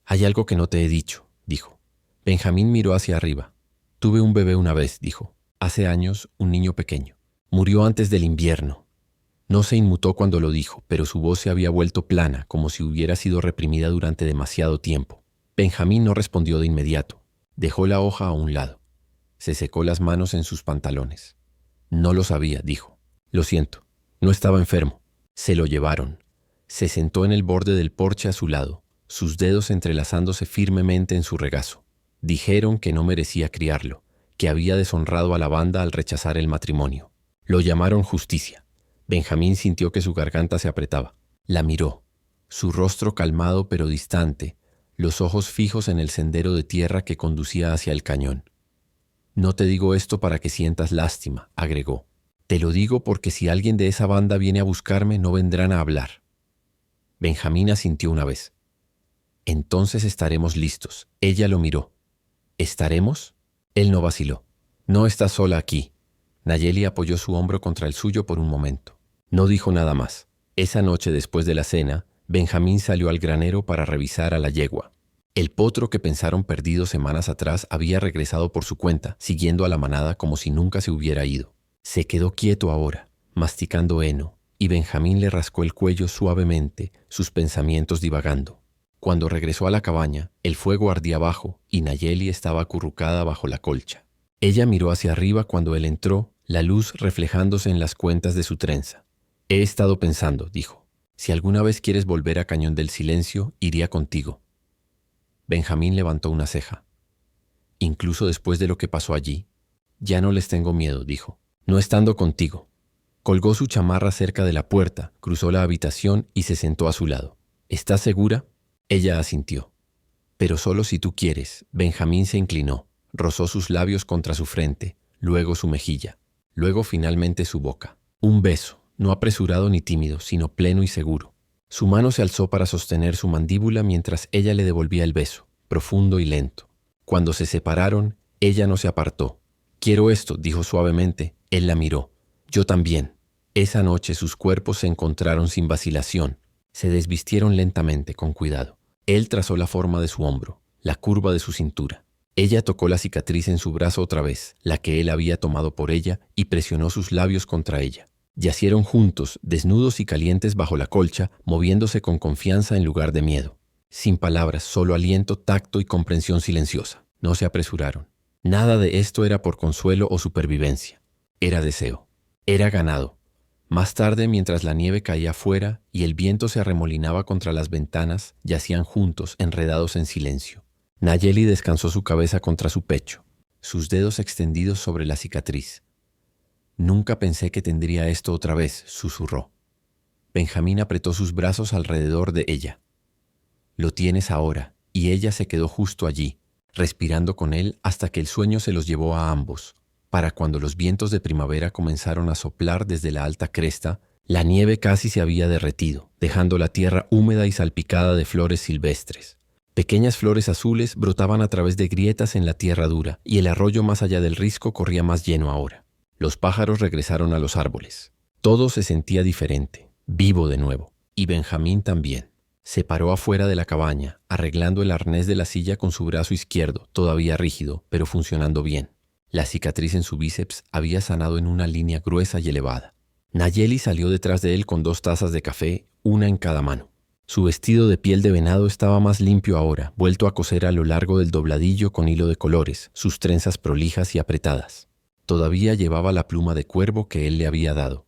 S1: «Hay algo que no te he dicho», dijo. Benjamín miró hacia arriba. «Tuve un bebé una vez», dijo. «Hace años, un niño pequeño. Murió antes del invierno». No se inmutó cuando lo dijo, pero su voz se había vuelto plana, como si hubiera sido reprimida durante demasiado tiempo. Benjamín no respondió de inmediato. Dejó la hoja a un lado. Se secó las manos en sus pantalones. «No lo sabía», dijo. «Lo siento. No estaba enfermo». Se lo llevaron. Se sentó en el borde del porche a su lado, sus dedos entrelazándose firmemente en su regazo. Dijeron que no merecía criarlo, que había deshonrado a la banda al rechazar el matrimonio. Lo llamaron justicia. Benjamín sintió que su garganta se apretaba. La miró. Su rostro calmado pero distante, los ojos fijos en el sendero de tierra que conducía hacia el cañón. «No te digo esto para que sientas lástima», agregó. «Te lo digo porque si alguien de esa banda viene a buscarme, no vendrán a hablar». Benjamín asintió una vez. «Entonces estaremos listos». Ella lo miró. «¿Estaremos?» Él no vaciló. «No estás sola aquí». Nayeli apoyó su hombro contra el suyo por un momento. No dijo nada más. Esa noche, después de la cena, Benjamín salió al granero para revisar a la yegua. El potro que pensaron perdido semanas atrás había regresado por su cuenta, siguiendo a la manada como si nunca se hubiera ido. Se quedó quieto ahora, masticando heno, y Benjamín le rascó el cuello suavemente, sus pensamientos divagando. Cuando regresó a la cabaña, el fuego ardía abajo y Nayeli estaba acurrucada bajo la colcha. Ella miró hacia arriba cuando él entró, la luz reflejándose en las cuentas de su trenza. «He estado pensando», dijo. «Si alguna vez quieres volver a Cañón del Silencio, iría contigo». Benjamín levantó una ceja. «Incluso después de lo que pasó allí, ya no les tengo miedo», dijo. «No estando contigo». Colgó su chamarra cerca de la puerta, cruzó la habitación y se sentó a su lado. «¿Estás segura?» Ella asintió. «Pero solo si tú quieres». Benjamín se inclinó, rozó sus labios contra su frente, luego su mejilla, luego finalmente su boca. Un beso, no apresurado ni tímido, sino pleno y seguro. Su mano se alzó para sostener su mandíbula mientras ella le devolvía el beso, profundo y lento. Cuando se separaron, ella no se apartó. «Quiero esto», dijo suavemente. Él la miró. «Yo también». Esa noche sus cuerpos se encontraron sin vacilación. Se desvistieron lentamente, con cuidado. Él trazó la forma de su hombro, la curva de su cintura. Ella tocó la cicatriz en su brazo otra vez, la que él había tomado por ella, y presionó sus labios contra ella. Yacieron juntos, desnudos y calientes bajo la colcha, moviéndose con confianza en lugar de miedo. Sin palabras, solo aliento, tacto y comprensión silenciosa. No se apresuraron. Nada de esto era por consuelo o supervivencia. Era deseo. Era ganado. Más tarde, mientras la nieve caía afuera y el viento se arremolinaba contra las ventanas, yacían juntos, enredados en silencio. Nayeli descansó su cabeza contra su pecho, sus dedos extendidos sobre la cicatriz. «Nunca pensé que tendría esto otra vez», susurró. Benjamín apretó sus brazos alrededor de ella. «Lo tienes ahora», y ella se quedó justo allí, respirando con él hasta que el sueño se los llevó a ambos. Para cuando los vientos de primavera comenzaron a soplar desde la alta cresta, la nieve casi se había derretido, dejando la tierra húmeda y salpicada de flores silvestres. Pequeñas flores azules brotaban a través de grietas en la tierra dura, y el arroyo más allá del risco corría más lleno ahora. Los pájaros regresaron a los árboles. Todo se sentía diferente, vivo de nuevo, y Benjamín también. Se paró afuera de la cabaña, arreglando el arnés de la silla con su brazo izquierdo, todavía rígido, pero funcionando bien. La cicatriz en su bíceps había sanado en una línea gruesa y elevada. Nayeli salió detrás de él con 2 tazas de café, una en cada mano. Su vestido de piel de venado estaba más limpio ahora, vuelto a coser a lo largo del dobladillo con hilo de colores, sus trenzas prolijas y apretadas. Todavía llevaba la pluma de cuervo que él le había dado.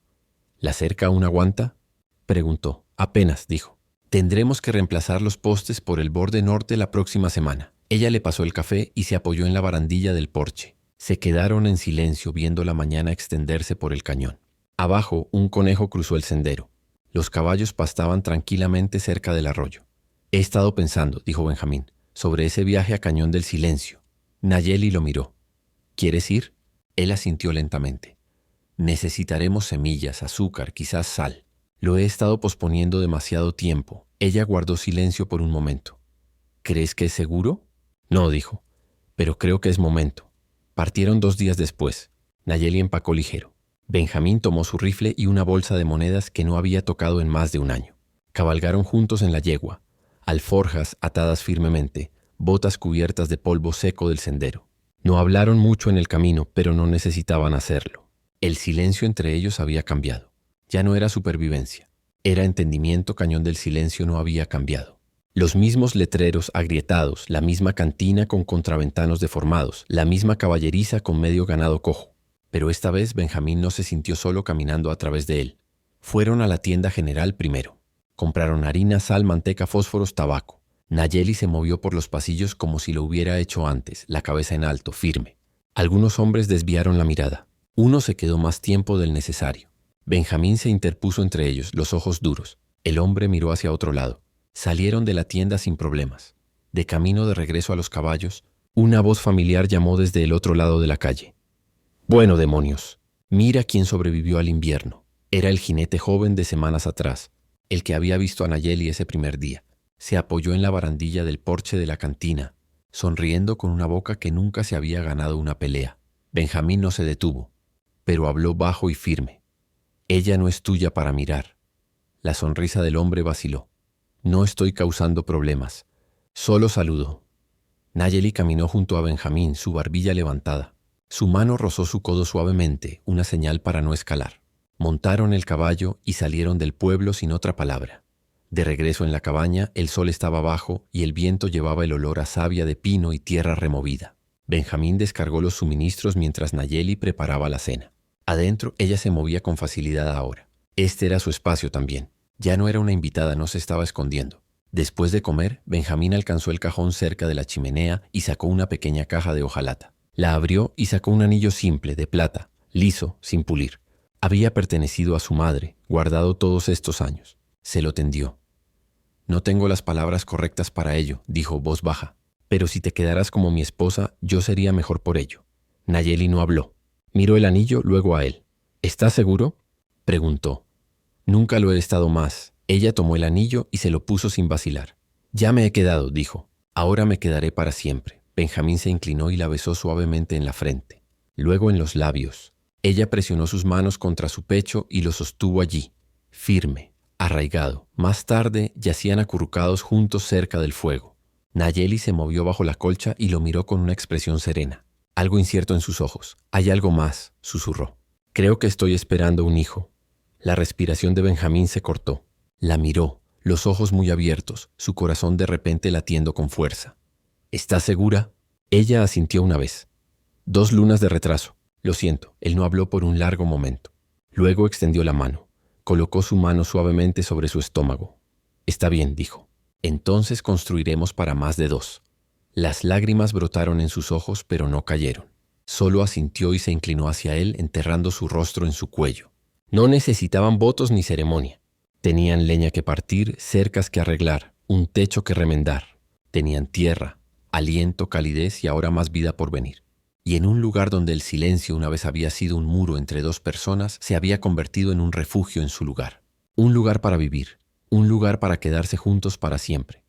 S1: ¿La cerca aún aguanta?, preguntó. Apenas, dijo. Tendremos que reemplazar los postes por el borde norte la próxima semana. Ella le pasó el café y se apoyó en la barandilla del porche. Se quedaron en silencio viendo la mañana extenderse por el cañón. Abajo, un conejo cruzó el sendero. Los caballos pastaban tranquilamente cerca del arroyo. He estado pensando, dijo Benjamín, sobre ese viaje a Cañón del Silencio. Nayeli lo miró. ¿Quieres ir? Él asintió lentamente. Necesitaremos semillas, azúcar, quizás sal. Lo he estado posponiendo demasiado tiempo. Ella guardó silencio por un momento. ¿Crees que es seguro? No, dijo, pero creo que es momento. Partieron 2 días después. Nayeli empacó ligero. Benjamín tomó su rifle y una bolsa de monedas que no había tocado en más de un año. Cabalgaron juntos en la yegua, alforjas atadas firmemente, botas cubiertas de polvo seco del sendero. No hablaron mucho en el camino, pero no necesitaban hacerlo. El silencio entre ellos había cambiado. Ya no era supervivencia. Era entendimiento. Cañón del Silencio no había cambiado. Los mismos letreros agrietados, la misma cantina con contraventanos deformados, la misma caballeriza con medio ganado cojo. Pero esta vez Benjamín no se sintió solo caminando a través de él. Fueron a la tienda general primero. Compraron harina, sal, manteca, fósforos, tabaco. Nayeli se movió por los pasillos como si lo hubiera hecho antes, la cabeza en alto, firme. Algunos hombres desviaron la mirada. Uno se quedó más tiempo del necesario. Benjamín se interpuso entre ellos, los ojos duros. El hombre miró hacia otro lado. Salieron de la tienda sin problemas. De camino de regreso a los caballos, una voz familiar llamó desde el otro lado de la calle. «Bueno, demonios, mira quién sobrevivió al invierno». Era el jinete joven de semanas atrás, el que había visto a Nayeli ese primer día. Se apoyó en la barandilla del porche de la cantina, sonriendo con una boca que nunca se había ganado una pelea. Benjamín no se detuvo, pero habló bajo y firme. «Ella no es tuya para mirar». La sonrisa del hombre vaciló. «No estoy causando problemas. Solo saludo». Nayeli caminó junto a Benjamín, su barbilla levantada. Su mano rozó su codo suavemente, una señal para no escalar. Montaron el caballo y salieron del pueblo sin otra palabra. De regreso en la cabaña, el sol estaba bajo y el viento llevaba el olor a savia de pino y tierra removida. Benjamín descargó los suministros mientras Nayeli preparaba la cena. Adentro, ella se movía con facilidad ahora. Este era su espacio también. Ya no era una invitada, no se estaba escondiendo. Después de comer, Benjamín alcanzó el cajón cerca de la chimenea y sacó una pequeña caja de hojalata. La abrió y sacó un anillo simple, de plata, liso, sin pulir. Había pertenecido a su madre, guardado todos estos años. Se lo tendió. «No tengo las palabras correctas para ello», dijo voz baja. «Pero si te quedaras como mi esposa, yo sería mejor por ello». Nayeli no habló. Miró el anillo, luego a él. «¿Estás seguro?», preguntó. «Nunca lo he estado más». Ella tomó el anillo y se lo puso sin vacilar. «Ya me he quedado», dijo. «Ahora me quedaré para siempre». Benjamín se inclinó y la besó suavemente en la frente, luego en los labios. Ella presionó sus manos contra su pecho y lo sostuvo allí, firme, arraigado. Más tarde yacían acurrucados juntos cerca del fuego. Nayeli se movió bajo la colcha y lo miró con una expresión serena. Algo incierto en sus ojos. «Hay algo más», susurró. «Creo que estoy esperando un hijo». La respiración de Benjamín se cortó. La miró, los ojos muy abiertos, su corazón de repente latiendo con fuerza. «¿Estás segura?». Ella asintió una vez. 2 lunas de retraso. Lo siento, él no habló por un largo momento. Luego extendió la mano. Colocó su mano suavemente sobre su estómago. Está bien, dijo. Entonces construiremos para más de 2. Las lágrimas brotaron en sus ojos, pero no cayeron. Solo asintió y se inclinó hacia él, enterrando su rostro en su cuello. No necesitaban votos ni ceremonia. Tenían leña que partir, cercas que arreglar, un techo que remendar. Tenían tierra, aliento, calidez y ahora más vida por venir. Y en un lugar donde el silencio una vez había sido un muro entre 2 personas, se había convertido en un refugio en su lugar. Un lugar para vivir, un lugar para quedarse juntos para siempre.